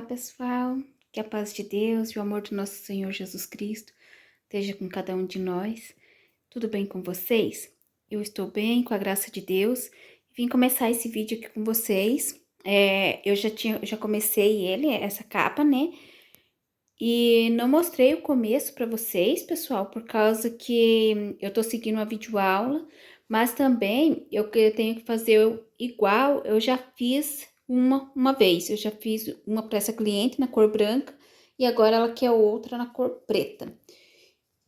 pessoal, que a paz de Deus e o amor do nosso Senhor Jesus Cristo esteja com cada um de nós. Tudo bem com vocês? Eu estou bem, com a graça de Deus. Vim começar esse vídeo aqui com vocês. Eu já comecei essa capa, né? E não mostrei o começo para vocês, pessoal, por causa que eu tô seguindo uma videoaula, mas também eu tenho que fazer igual eu já fiz uma vez. Eu já fiz uma para essa cliente na cor branca e agora ela quer outra na cor preta.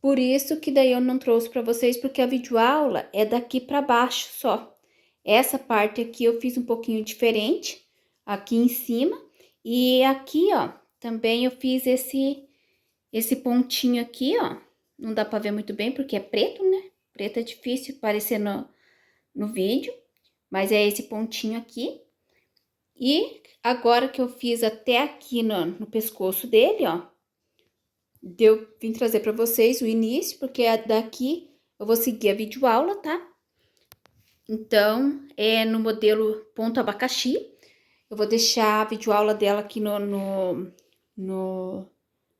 Por isso que daí eu não trouxe para vocês, porque a videoaula é daqui para baixo só. Essa parte aqui eu fiz um pouquinho diferente, aqui em cima, e aqui, ó, também eu fiz esse pontinho aqui, ó. Não dá pra ver muito bem porque é preto, né? Preto é difícil aparecer no vídeo, mas é esse pontinho aqui. E agora que eu fiz até aqui no pescoço dele, ó, vim trazer pra vocês o início, porque daqui eu vou seguir a videoaula, tá? Então, é no modelo ponto abacaxi. Eu vou deixar a videoaula dela aqui na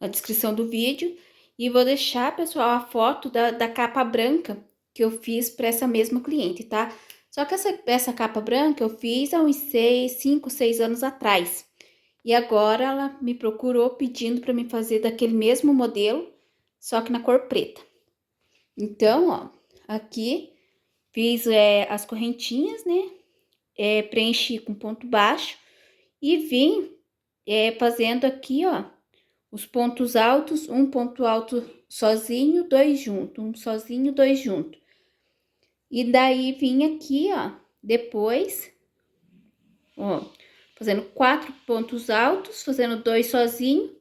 descrição do vídeo. E vou deixar, pessoal, a foto da capa branca que eu fiz para essa mesma cliente, tá? Só que essa capa branca eu fiz há uns 5, 6 anos atrás. E agora ela me procurou pedindo para me fazer daquele mesmo modelo, só que na cor preta. Então, ó, aqui fiz as correntinhas, né? Preenchi com ponto baixo e vim fazendo aqui, ó, os pontos altos, um ponto alto sozinho, dois junto, um sozinho, dois junto. E daí vim aqui, ó, depois, ó, fazendo 4 pontos altos, fazendo 2 sozinho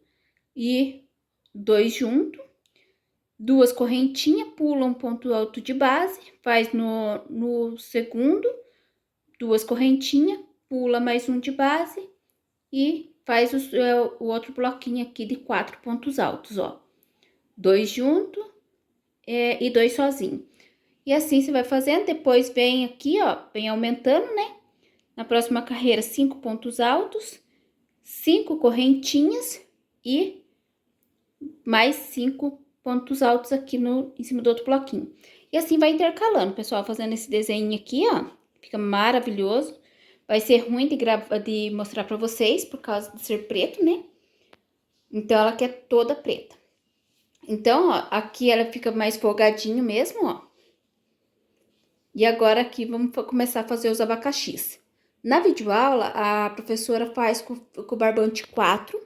e 2 junto. 2 correntinhas, pula um ponto alto de base, faz no segundo, 2 correntinhas, pula mais um de base e faz o outro bloquinho aqui de 4 pontos altos, ó. 2 junto e 2 sozinho. E assim você vai fazendo, depois vem aqui, ó, vem aumentando, né? Na próxima carreira, 5 pontos altos, 5 correntinhas e mais 5 pontos altos aqui em cima do outro bloquinho. E assim vai intercalando, pessoal, fazendo esse desenho aqui, ó. Fica maravilhoso. Vai ser ruim de mostrar pra vocês, por causa de ser preto, né? Então, ela quer toda preta. Então, ó, aqui ela fica mais folgadinho mesmo, ó. E agora aqui vamos começar a fazer os abacaxis. Na videoaula, a professora faz com o barbante 4.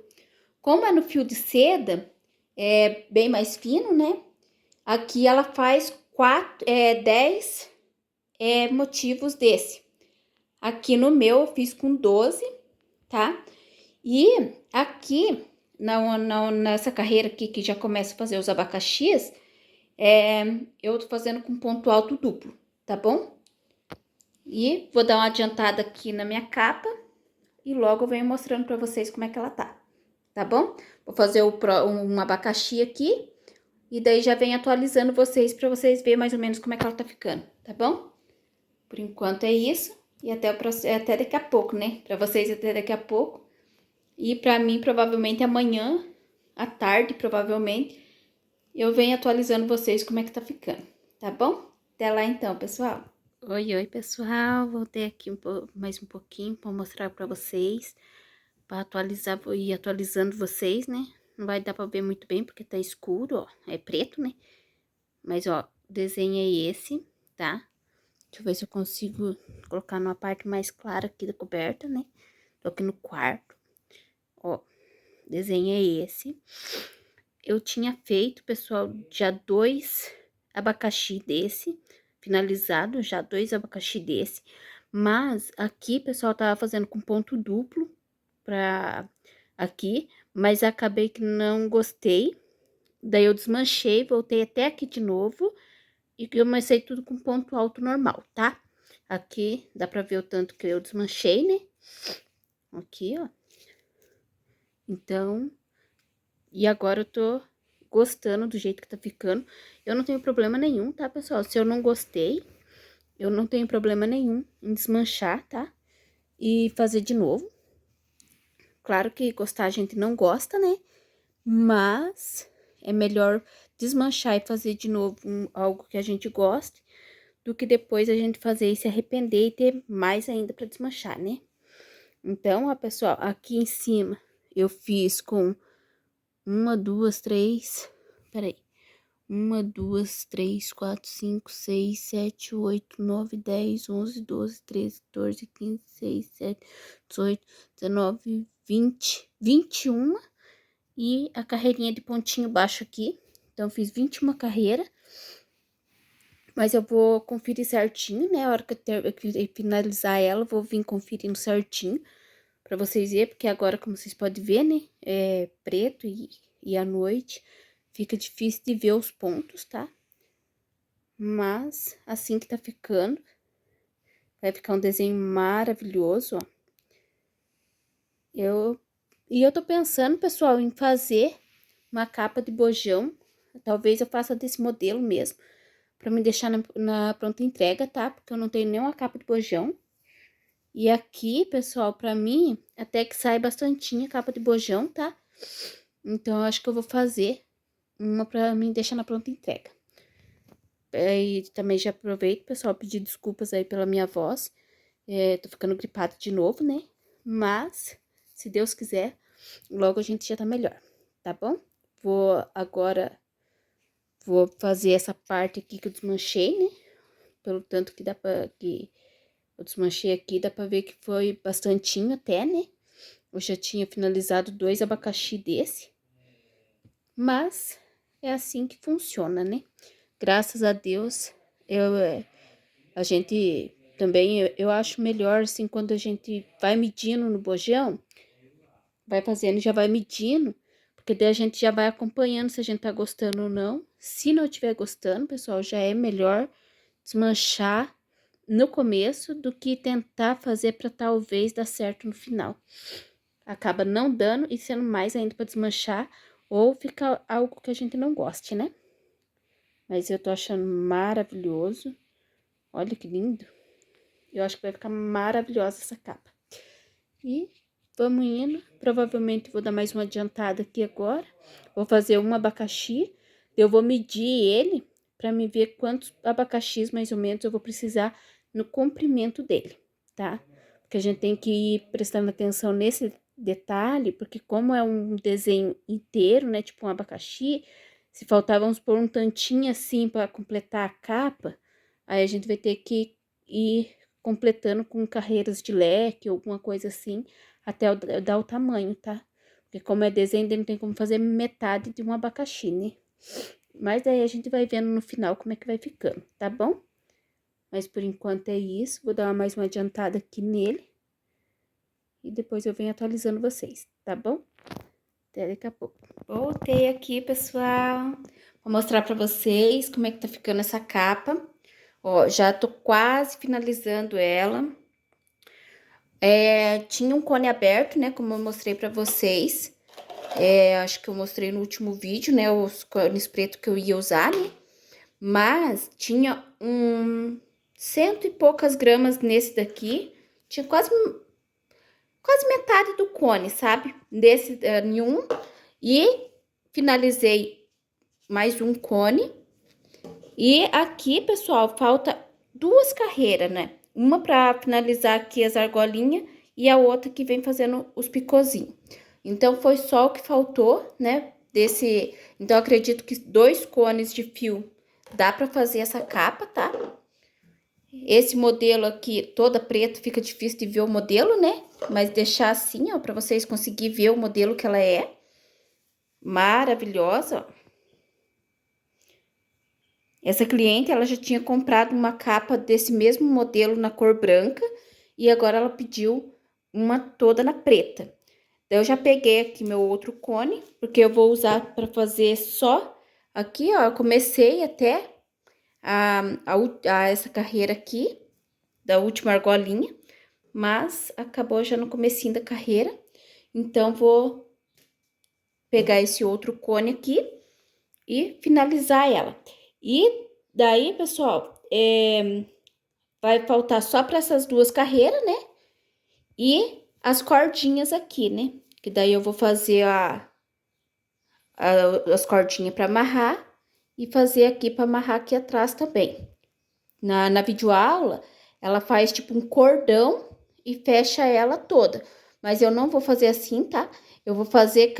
Como é no fio de seda, é bem mais fino, né? Aqui ela faz 10 motivos desse. Aqui no meu eu fiz com 12, tá? E aqui, nessa carreira aqui que já começa a fazer os abacaxis, eu tô fazendo com ponto alto duplo, tá bom? E vou dar uma adiantada aqui na minha capa e logo eu venho mostrando pra vocês como é que ela tá bom? Vou fazer um abacaxi aqui e daí já venho atualizando vocês pra vocês verem mais ou menos como é que ela tá ficando, tá bom? Por enquanto é isso e até daqui a pouco, né? Pra vocês até daqui a pouco. E pra mim, provavelmente amanhã, à tarde, provavelmente, eu venho atualizando vocês como é que tá ficando, tá bom? Até lá então, pessoal. Oi, pessoal. Voltei aqui mais um pouquinho pra mostrar pra vocês, pra ir atualizando vocês, né? Não vai dar pra ver muito bem porque tá escuro, ó. É preto, né? Mas, ó, o desenho é esse, tá? Deixa eu ver se eu consigo colocar numa parte mais clara aqui da coberta, né? Tô aqui no quarto. Ó, o desenho é esse. Eu tinha feito, pessoal, já 2 abacaxi desse, finalizado, já 2 abacaxi desse. Mas aqui, pessoal, tava fazendo com ponto duplo pra aqui, mas acabei que não gostei. Daí eu desmanchei, voltei até aqui de novo e comecei tudo com ponto alto normal, tá? Aqui dá pra ver o tanto que eu desmanchei, né? Aqui, ó. Então, e agora eu tô gostando do jeito que tá ficando. Eu não tenho problema nenhum, tá, pessoal? Se eu não gostei, eu não tenho problema nenhum em desmanchar, tá? E fazer de novo. Claro que gostar a gente não gosta, né? Mas é melhor desmanchar e fazer de novo algo que a gente goste do que depois a gente fazer e se arrepender e ter mais ainda para desmanchar, né? Então, ó, pessoal, aqui em cima eu fiz com uma, duas, três, peraí, uma, duas, três, quatro, cinco, seis, sete, oito, nove, 10, 11, 12, 13, 14, 15, 16, 17, 18, 19, 20, 21 e a carreirinha de pontinho baixo aqui. Então, fiz 21 carreiras. Mas eu vou conferir certinho, né? A hora que eu finalizar ela, eu vou vir conferindo certinho pra vocês verem, porque agora, como vocês podem ver, né? É preto e à noite fica difícil de ver os pontos, tá? Mas, assim que tá ficando, vai ficar um desenho maravilhoso, ó. E eu tô pensando, pessoal, em fazer uma capa de bojão. Talvez eu faça desse modelo mesmo, pra me deixar na pronta entrega, tá? Porque eu não tenho nenhuma capa de bojão. E aqui, pessoal, pra mim, até que sai bastantinha capa de bojão, tá? Então, eu acho que eu vou fazer uma pra mim deixar na pronta entrega. E também já aproveito, pessoal, pedir desculpas aí pela minha voz. Tô ficando gripada de novo, né? Mas, se Deus quiser, logo a gente já tá melhor, tá bom? Vou fazer essa parte aqui que eu desmanchei, né? Pelo tanto que eu desmanchei aqui, dá pra ver que foi bastantinho até, né? Eu já tinha finalizado 2 abacaxi desse. Mas é assim que funciona, né? Graças a Deus, a gente também, eu acho melhor, assim, quando a gente vai medindo no bojão, vai fazendo e já vai medindo, porque daí a gente já vai acompanhando se a gente tá gostando ou não. Se não estiver gostando, pessoal, já é melhor desmanchar no começo do que tentar fazer para talvez dar certo no final. Acaba não dando e sendo mais ainda para desmanchar ou ficar algo que a gente não goste, né? Mas eu tô achando maravilhoso. Olha que lindo. Eu acho que vai ficar maravilhosa essa capa. E vamos indo. Provavelmente vou dar mais uma adiantada aqui agora. Vou fazer um abacaxi. Eu vou medir ele para me ver quantos abacaxis mais ou menos eu vou precisar no comprimento dele, tá? Porque a gente tem que ir prestando atenção nesse detalhe, porque como é um desenho inteiro, né, tipo um abacaxi, se faltar, vamos pôr um tantinho assim para completar a capa, aí a gente vai ter que ir completando com carreiras de leque, alguma coisa assim, até dar o tamanho, tá? Porque como é desenho, não tem como fazer metade de um abacaxi, né? Mas daí a gente vai vendo no final como é que vai ficando, tá bom? Mas por enquanto é isso, vou dar mais uma adiantada aqui nele. E depois eu venho atualizando vocês, tá bom? Até daqui a pouco. Voltei aqui, pessoal. Vou mostrar pra vocês como é que tá ficando essa capa. Ó, já tô quase finalizando ela. Tinha um cone aberto, né, como eu mostrei pra vocês. Acho que eu mostrei no último vídeo, né, os cones pretos que eu ia usar, né. Mas tinha cento e poucas gramas nesse daqui. Tinha quase metade do cone, sabe? Desse em um. E finalizei mais um cone. E aqui, pessoal, falta 2 carreiras, né? Uma para finalizar aqui as argolinhas e a outra que vem fazendo os picôzinhos. Então, foi só o que faltou, né? Então, acredito que 2 cones de fio dá para fazer essa capa, tá? Esse modelo aqui, toda preta, fica difícil de ver o modelo, né? Mas deixar assim, ó, para vocês conseguirem ver o modelo que ela é. Maravilhosa, ó. Essa cliente, ela já tinha comprado uma capa desse mesmo modelo na cor branca e agora ela pediu uma toda na preta. Então, eu já peguei aqui meu outro cone, porque eu vou usar para fazer só aqui, ó. Eu comecei até essa carreira aqui, da última argolinha, mas acabou já no comecinho da carreira. Então, vou pegar esse outro cone aqui e finalizar ela. E daí, pessoal, vai faltar só para essas 2 carreiras, né? E as cordinhas aqui, né? que daí eu vou fazer as cordinhas para amarrar e fazer aqui para amarrar aqui atrás também. Na videoaula, ela faz tipo um cordão e fecha ela toda. Mas eu não vou fazer assim, tá? Eu vou fazer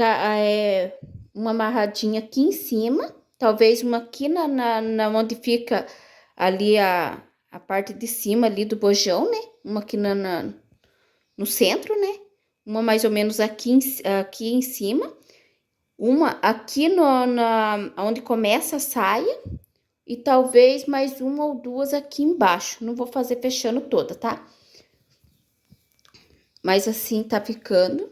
uma amarradinha aqui em cima, talvez uma aqui na onde fica ali a parte de cima ali do bojão, né? Uma aqui no centro, né? Uma mais ou menos aqui em cima. Uma aqui onde começa a saia. E talvez mais uma ou duas aqui embaixo. Não vou fazer fechando toda, tá? Mas assim tá ficando.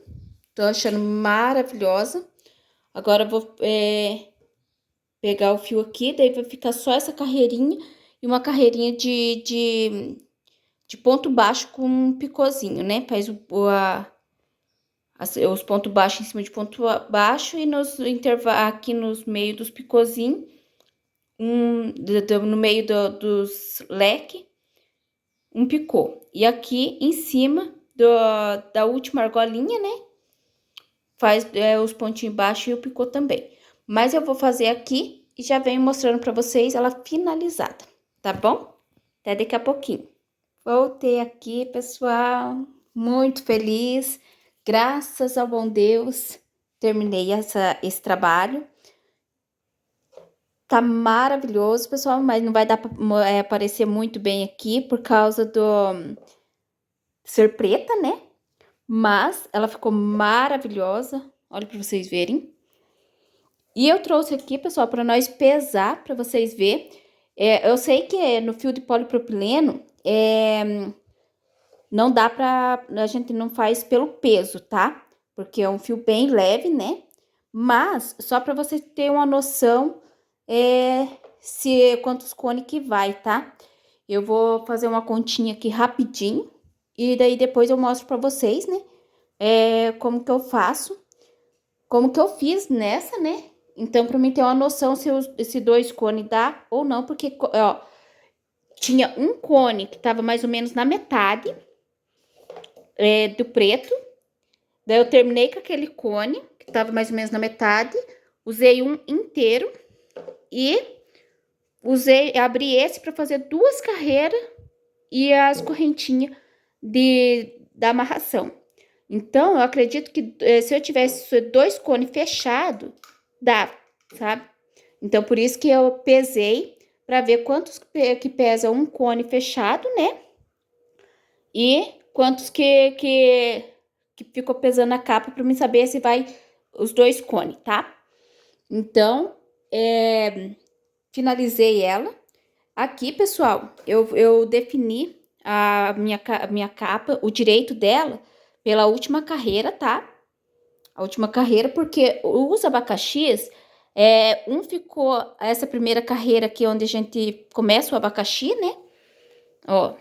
Tô achando maravilhosa. Agora eu vou pegar o fio aqui, daí vai ficar só essa carreirinha e uma carreirinha de ponto baixo com um picôzinho, né? Faz os pontos baixos em cima de ponto baixo e nos intervalos aqui nos meios dos picôzinhos, no meio dos leques, um picô. E aqui em cima da última argolinha, né? Faz os pontinhos baixos e o picô também. Mas eu vou fazer aqui e já venho mostrando pra vocês ela finalizada, tá bom? Até daqui a pouquinho. Voltei aqui, pessoal, muito feliz, graças ao bom Deus, terminei esse trabalho. Tá maravilhoso, pessoal, mas não vai dar pra aparecer muito bem aqui por causa do ser preta, né? Mas ela ficou maravilhosa, olha pra vocês verem. E eu trouxe aqui, pessoal, para nós pesar, para vocês verem. Eu sei que no fio de polipropileno, não dá pra... A gente não faz pelo peso, tá? Porque é um fio bem leve, né? Mas, só para vocês terem uma noção, quantos cones que vai, tá? Eu vou fazer uma continha aqui rapidinho. E daí depois eu mostro para vocês, né? Como que eu faço. Como que eu fiz nessa, né? Então, para mim ter uma noção se esse 2 cones dá ou não. Porque, ó, tinha um cone que tava mais ou menos na metade do preto. Daí eu terminei com aquele cone, que tava mais ou menos na metade. Usei um inteiro e abri esse para fazer 2 carreiras e as correntinhas da amarração. Então, eu acredito que se eu tivesse 2 cones fechados, dá, sabe? Então, por isso que eu pesei para ver quantos que pesa um cone fechado, né? E quantos que ficou pesando a capa para mim saber se vai os 2 cones, tá? Então, finalizei ela. Aqui, pessoal, eu defini a minha capa, o direito dela, pela última carreira, tá? A última carreira, porque os abacaxis, ficou essa primeira carreira aqui, onde a gente começa o abacaxi, né? Ó,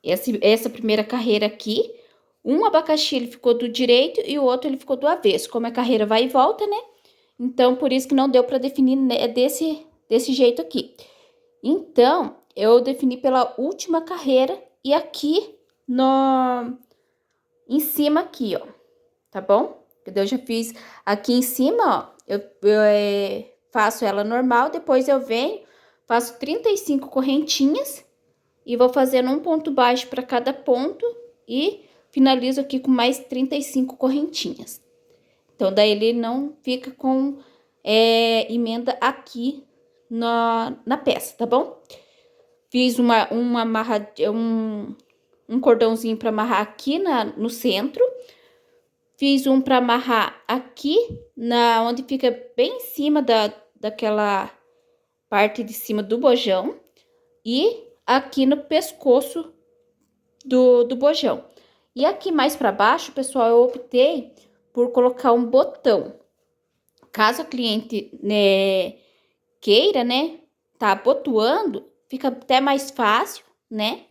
essa primeira carreira aqui, um abacaxi ele ficou do direito e o outro ele ficou do avesso. Como a carreira vai e volta, né? Então, por isso que não deu para definir, né, desse jeito aqui. Então, eu defini pela última carreira e aqui em cima aqui, ó, tá bom? Eu já fiz aqui em cima, ó, eu faço ela normal, depois eu venho, faço 35 correntinhas e vou fazendo um ponto baixo para cada ponto e finalizo aqui com mais 35 correntinhas. Então, daí ele não fica com emenda aqui na peça, tá bom? Fiz um cordãozinho para amarrar aqui no centro. Fiz um para amarrar aqui, onde fica bem em cima daquela parte de cima do bojão. E aqui no pescoço do bojão. E aqui mais para baixo, pessoal, eu optei por colocar um botão. Caso a cliente, né, queira, né, tá abotoando, fica até mais fácil, né?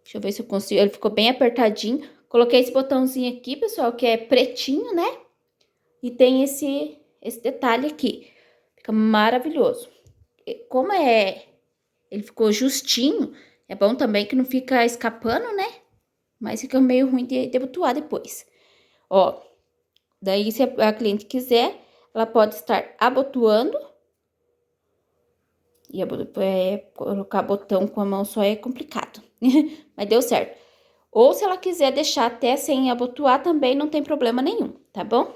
Deixa eu ver se eu consigo. Ele ficou bem apertadinho. Coloquei esse botãozinho aqui, pessoal, que é pretinho, né? E tem esse detalhe aqui. Fica maravilhoso. Como ele ficou justinho, é bom também que não fica escapando, né? Mas fica meio ruim de abotoar depois. Ó, daí se a cliente quiser, ela pode estar abotoando. E colocar botão com a mão só é complicado, mas deu certo. Ou se ela quiser deixar até sem abotoar, também não tem problema nenhum, tá bom?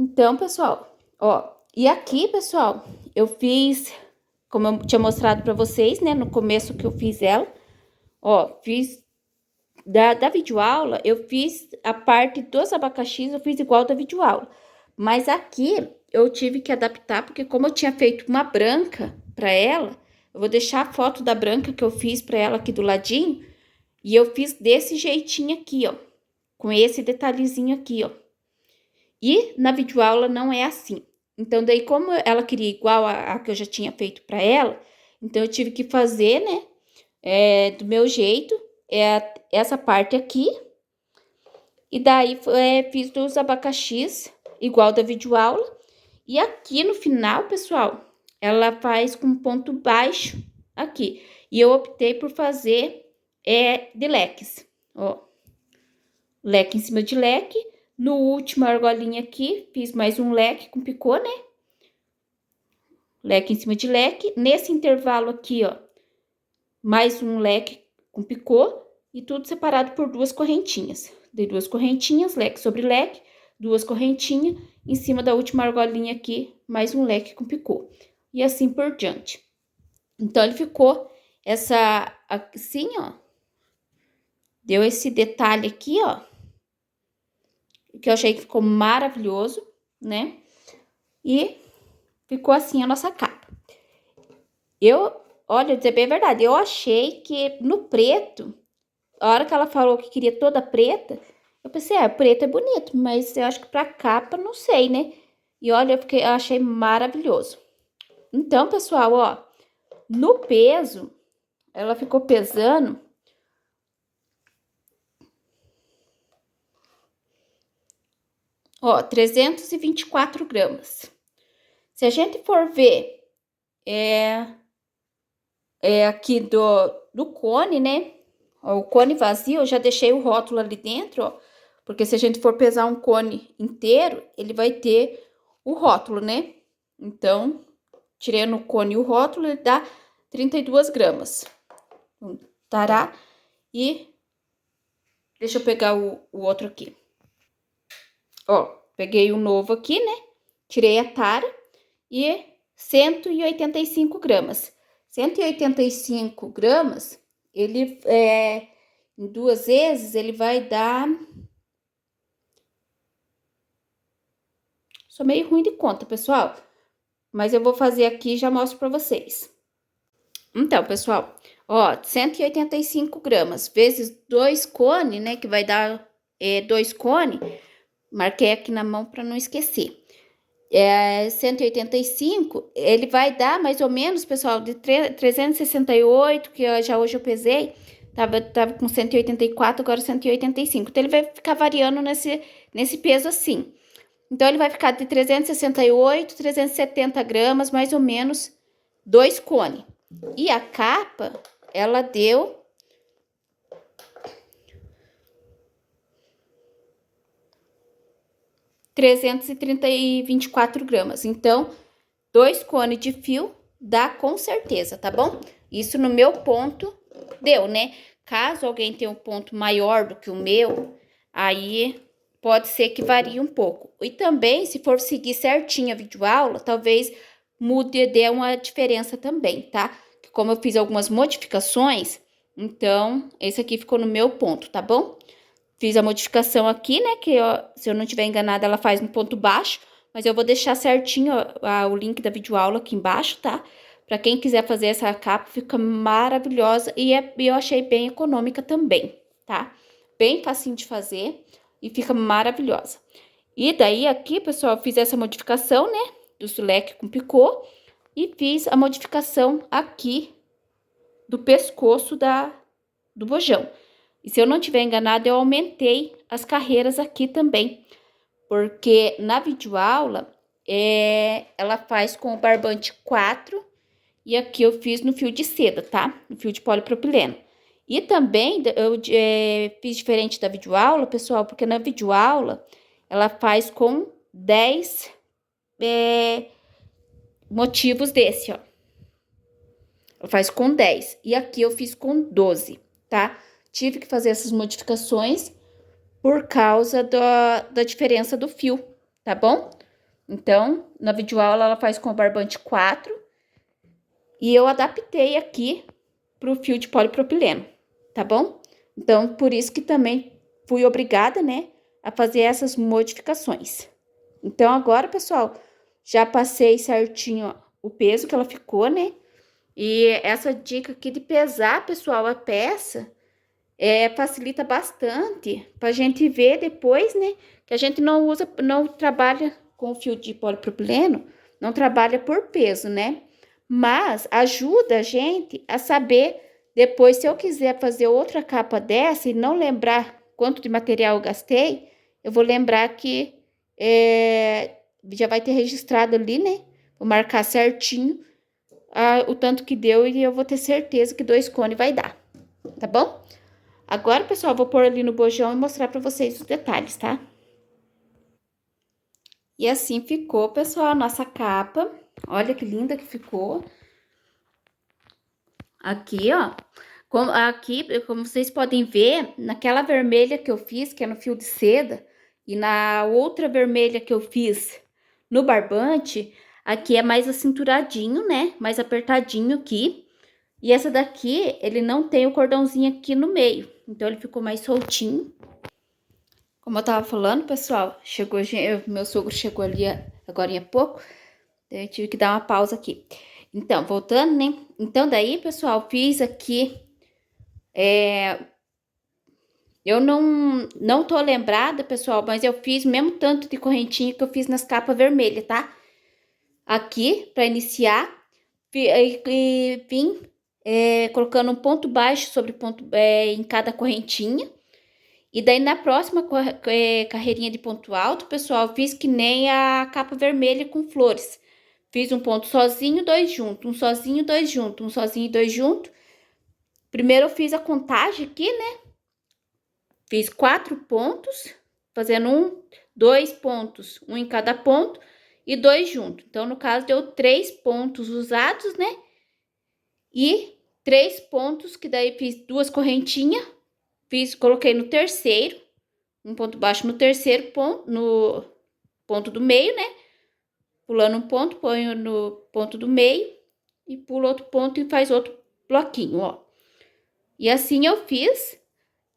Então, pessoal, ó, e aqui, pessoal, eu fiz, como eu tinha mostrado pra vocês, né, no começo que eu fiz ela, ó, fiz da videoaula, eu fiz a parte dos abacaxis, eu fiz igual da videoaula. Mas aqui eu tive que adaptar, porque como eu tinha feito uma branca pra ela, eu vou deixar a foto da branca que eu fiz pra ela aqui do ladinho, e eu fiz desse jeitinho aqui, ó, com esse detalhezinho aqui, ó. E na videoaula não é assim. Então, daí, como ela queria igual a que eu já tinha feito pra ela, então eu tive que fazer, né, do meu jeito, essa parte aqui. E daí, fiz dos abacaxis, igual da videoaula. E aqui no final, pessoal, ela faz com ponto baixo aqui. E eu optei por fazer de leques, ó. Leque em cima de leque. No último argolinha aqui, fiz mais um leque com picô, né? Leque em cima de leque. Nesse intervalo aqui, ó, mais um leque com picô. E tudo separado por duas correntinhas. Dei duas correntinhas, leque sobre leque, duas correntinhas. Em cima da última argolinha aqui, mais um leque com picô. E assim por diante. Então, ele ficou assim, ó. Deu esse detalhe aqui, ó. Que eu achei que ficou maravilhoso, né? E ficou assim a nossa capa. Olha, dizer bem a verdade, eu achei que no preto, a hora que ela falou que queria toda preta, eu pensei, preto é bonito, mas eu acho que pra capa, não sei, né? E olha, eu achei maravilhoso. Então, pessoal, ó, no peso, ela ficou pesando 324 gramas. Se a gente for ver, aqui do cone, né? Ó, o cone vazio, eu já deixei o rótulo ali dentro, ó. Porque se a gente for pesar um cone inteiro, ele vai ter o rótulo, né? Então, tirando o cone e o rótulo, ele dá 32 gramas. Tará. E deixa eu pegar o outro aqui. Ó, peguei o novo aqui, né? Tirei a tara e 185 gramas. 185 gramas, ele em duas vezes, ele vai dar... Sou meio ruim de conta, pessoal, mas eu vou fazer aqui e já mostro pra vocês. Então, pessoal, ó, 185 gramas vezes 2 cones, né, que vai dar 2 cones, marquei aqui na mão pra não esquecer. 185, ele vai dar mais ou menos, pessoal, de 368, que hoje eu pesei, tava com 184, agora 185. Então, ele vai ficar variando nesse peso assim. Então, ele vai ficar de 368, 370 gramas, mais ou menos, 2 cones. E a capa, ela deu 324 gramas. Então, 2 cones de fio dá com certeza, tá bom? Isso no meu ponto deu, né? Caso alguém tenha um ponto maior do que o meu, aí pode ser que varie um pouco. E também, se for seguir certinho a videoaula, talvez mude, dê uma diferença também, tá? Como eu fiz algumas modificações, então esse aqui ficou no meu ponto, tá bom? Fiz a modificação aqui, né, que se eu não tiver enganada, ela faz no ponto baixo, mas eu vou deixar certinho o link da videoaula aqui embaixo, tá? Pra quem quiser fazer essa capa, fica maravilhosa e eu achei bem econômica também, tá? Bem facinho de fazer e fica maravilhosa. E daí aqui, pessoal, eu fiz essa modificação, né, do leque com picô e fiz a modificação aqui do pescoço do bojão. E se eu não tiver enganado, eu aumentei as carreiras aqui também, porque na videoaula ela faz com o barbante 4 e aqui eu fiz no fio de seda, tá? No fio de polipropileno. E também eu fiz diferente da videoaula, pessoal, porque na videoaula ela faz com 10 motivos desse, ó. Ela faz com 10. E aqui eu fiz com 12, tá? Tive que fazer essas modificações por causa da diferença do fio, tá bom? Então, na videoaula ela faz com o barbante 4 e eu adaptei aqui pro fio de polipropileno, tá bom? Então, por isso que também fui obrigada, né, a fazer essas modificações. Então, agora, pessoal, já passei certinho o peso que ela ficou, né? E essa dica aqui de pesar, pessoal, a peça facilita bastante pra gente ver depois, né? Que a gente não trabalha com fio de polipropileno, não trabalha por peso, né? Mas ajuda a gente a saber depois, se eu quiser fazer outra capa dessa e não lembrar quanto de material eu gastei, eu vou lembrar que já vai ter registrado ali, né? Vou marcar certinho o tanto que deu e eu vou ter certeza que 2 cones vai dar, tá bom? Agora, pessoal, eu vou pôr ali no bojão e mostrar pra vocês os detalhes, tá? E assim ficou, pessoal, a nossa capa. Olha que linda que ficou. Aqui, ó. Como vocês podem ver, naquela vermelha que eu fiz, que é no fio de seda, e na outra vermelha que eu fiz no barbante, aqui é mais acinturadinho, né? Mais apertadinho aqui. E essa daqui, ele não tem o cordãozinho aqui no meio, então ele ficou mais soltinho. Como eu tava falando, pessoal, meu sogro chegou ali agora há pouco, daí eu tive que dar uma pausa aqui. Então, voltando, né? Então, daí, pessoal, fiz aqui, eu não tô lembrada, pessoal, mas eu fiz o mesmo tanto de correntinha que eu fiz nas capas vermelhas, tá? Aqui, pra iniciar, e vim colocando um ponto baixo sobre ponto em cada correntinha. E daí, na próxima carreirinha de ponto alto, pessoal, fiz que nem a capa vermelha com flores. Fiz um ponto sozinho, 2 junto, um sozinho, 2 junto, um sozinho e 2 junto. Primeiro eu fiz a contagem aqui, né? Fiz 4 pontos, fazendo 2 pontos, um em cada ponto e 2 junto. Então, no caso, deu 3 pontos usados, né? E 3 pontos, que daí fiz 2 correntinhas. Coloquei no terceiro, um ponto baixo no terceiro ponto, no ponto do meio, né? Pulando um ponto, ponho no ponto do meio e pulo outro ponto e faz outro bloquinho, ó. E assim eu fiz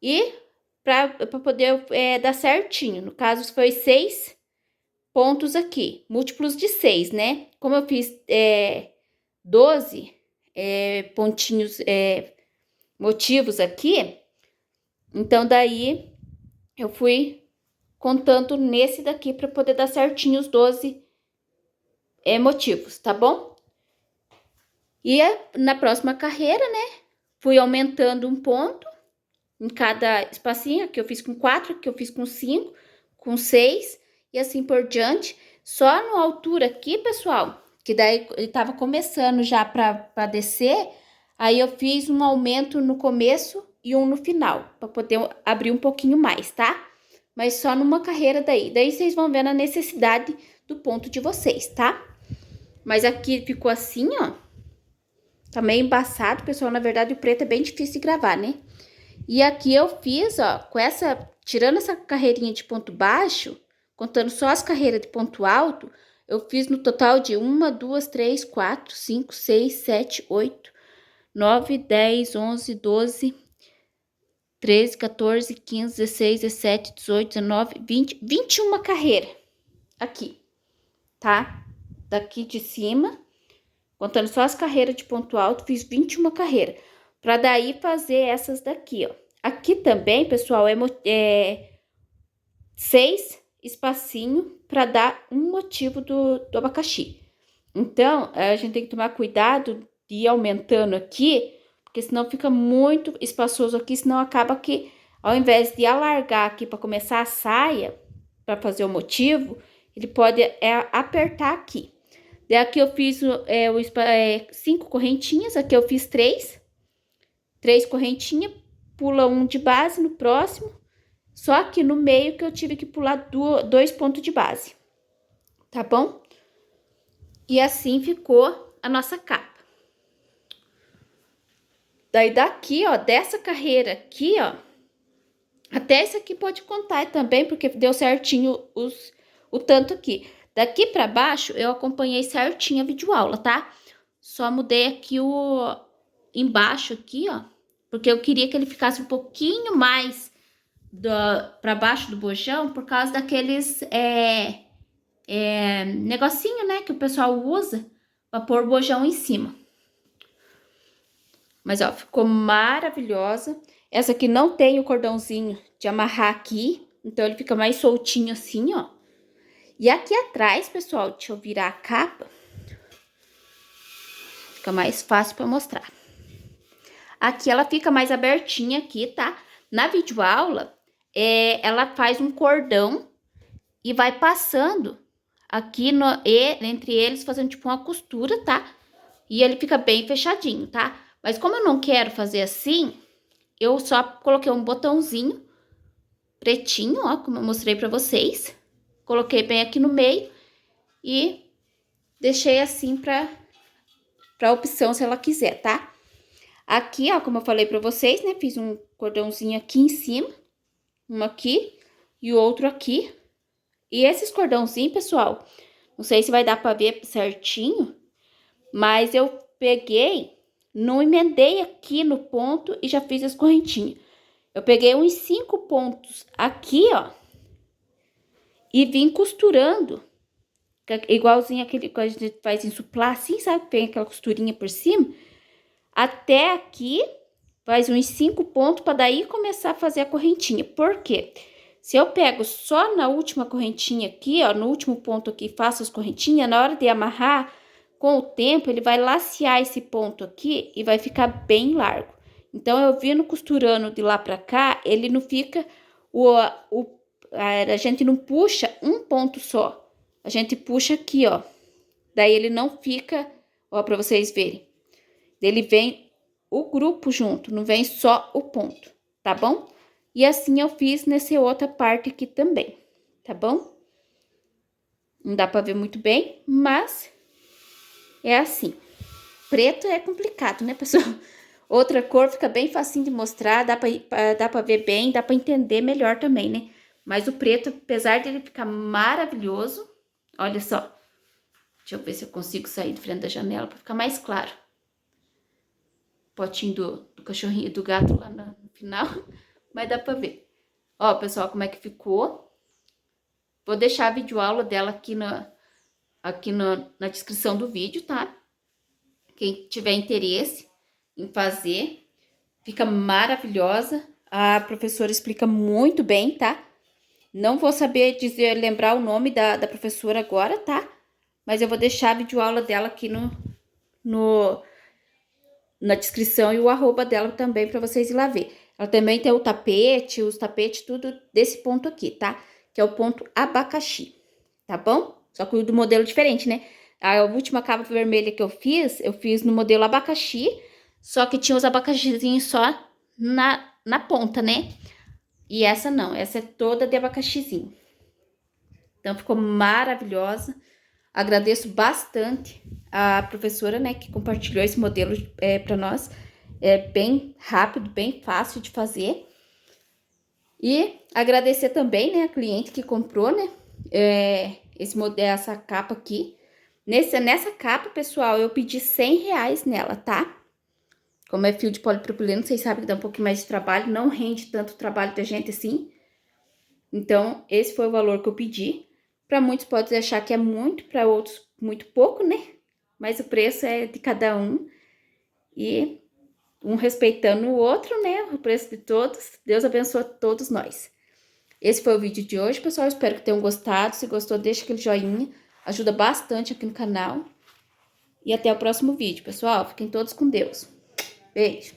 e para poder dar certinho. No caso, foi 6 pontos aqui, múltiplos de 6, né? Como eu fiz 12 pontinhos, motivos aqui, então daí eu fui contando nesse daqui para poder dar certinho os 12 motivos, tá bom? E na próxima carreira, né, fui aumentando um ponto em cada espacinho. Aqui eu fiz com 4, aqui eu fiz com 5, com 6 e assim por diante. Só na altura aqui, pessoal, que daí ele tava começando já para descer, aí eu fiz um aumento no começo e um no final, para poder abrir um pouquinho mais, tá? Mas só numa carreira daí. Daí vocês vão ver a necessidade do ponto de vocês, tá? Mas aqui ficou assim, ó. Tá meio embaçado, pessoal. Na verdade, o preto é bem difícil de gravar, né? E aqui eu fiz, ó, tirando essa carreirinha de ponto baixo, contando só as carreiras de ponto alto, eu fiz no total de 1, 2, 3, 4, 5, 6, 7, 8, 9, 10, 11, 12, 13, 14, 15, 16, 17, 18, 19, 20, 21 carreiras aqui, tá? Daqui de cima, contando só as carreiras de ponto alto, fiz 21 carreiras. Pra daí fazer essas daqui, ó. Aqui também, pessoal, 6 espacinhos para dar um motivo do abacaxi. Então, a gente tem que tomar cuidado de ir aumentando aqui, porque senão fica muito espaçoso aqui, senão acaba que, ao invés de alargar aqui para começar a saia, para fazer o motivo, ele pode apertar aqui. Daí aqui eu fiz 5 correntinhas, aqui eu fiz 3 correntinhas, pula um de base no próximo, só aqui no meio que eu tive que pular 2 pontos de base, tá bom? E assim ficou a nossa capa. Daí daqui, ó, dessa carreira aqui, ó, até esse aqui pode contar também, porque deu certinho o tanto aqui. Daqui pra baixo, eu acompanhei certinho a videoaula, tá? Só mudei aqui embaixo aqui, ó, porque eu queria que ele ficasse um pouquinho mais pra baixo do bojão, por causa daqueles negocinho, né, que o pessoal usa pra pôr o bojão em cima. Mas, ó, ficou maravilhosa. Essa aqui não tem o cordãozinho de amarrar aqui, então ele fica mais soltinho assim, ó. E aqui atrás, pessoal, deixa eu virar a capa. Fica mais fácil pra mostrar. Aqui ela fica mais abertinha aqui, tá? Na videoaula, ela faz um cordão e vai passando aqui entre eles, fazendo tipo uma costura, tá? E ele fica bem fechadinho, tá? Mas como eu não quero fazer assim, eu só coloquei um botãozinho pretinho, ó, como eu mostrei pra vocês. Coloquei bem aqui no meio e deixei assim pra opção se ela quiser, tá? Aqui, ó, como eu falei pra vocês, né, fiz um cordãozinho aqui em cima, um aqui e o outro aqui. E esses cordãozinhos, pessoal, não sei se vai dar pra ver certinho, mas eu peguei, não emendei aqui no ponto e já fiz as correntinhas. Eu peguei uns 5 pontos aqui, ó, e vim costurando, igualzinho aquele que a gente faz em suplá, assim, sabe? Tem aquela costurinha por cima. Até aqui, faz uns 5 pontos para daí começar a fazer a correntinha. Por quê? Se eu pego só na última correntinha aqui, ó, no último ponto aqui, faço as correntinhas, na hora de amarrar, com o tempo, ele vai lacear esse ponto aqui e vai ficar bem largo. Então, eu vindo costurando de lá pra cá, ele não fica, a gente não puxa um ponto só. A gente puxa aqui, ó. Daí, ele não fica, ó, pra vocês verem. Ele vem o grupo junto, não vem só o ponto, tá bom? E assim eu fiz nessa outra parte aqui também, tá bom? Não dá pra ver muito bem, mas é assim. Preto é complicado, né, pessoal? Outra cor fica bem facinho de mostrar, dá pra ver bem, dá pra entender melhor também, né? Mas o preto, apesar de ele ficar maravilhoso, olha só. Deixa eu ver se eu consigo sair de frente da janela pra ficar mais claro. Potinho do cachorrinho, do gato lá no final, mas dá pra ver. Ó, pessoal, como é que ficou. Vou deixar a videoaula dela aqui na descrição do vídeo, tá? Quem tiver interesse em fazer, fica maravilhosa. A professora explica muito bem, tá? Não vou saber lembrar o nome da professora agora, tá? Mas eu vou deixar a videoaula dela aqui na descrição e o arroba dela também para vocês ir lá ver. Ela também tem o tapete, os tapetes, tudo desse ponto aqui, tá? Que é o ponto abacaxi, tá bom? Só que o do modelo diferente, né? A última capa vermelha que eu fiz no modelo abacaxi, só que tinha os abacaxizinhos só na ponta, né? E essa não, essa é toda de abacaxizinho. Então, ficou maravilhosa. Agradeço bastante a professora, né, que compartilhou esse modelo para nós. É bem rápido, bem fácil de fazer. E agradecer também, né, a cliente que comprou, né, essa capa aqui. Nessa capa, pessoal, eu pedi R$100 nela, tá? Como é fio de polipropileno, vocês sabem que dá um pouquinho mais de trabalho, não rende tanto trabalho da gente assim. Então, esse foi o valor que eu pedi. Para muitos pode achar que é muito, para outros muito pouco, né? Mas o preço é de cada um. E um respeitando o outro, né? O preço de todos. Deus abençoe todos nós. Esse foi o vídeo de hoje, pessoal. Espero que tenham gostado. Se gostou, deixa aquele joinha. Ajuda bastante aqui no canal. E até o próximo vídeo, pessoal. Fiquem todos com Deus. Beijo.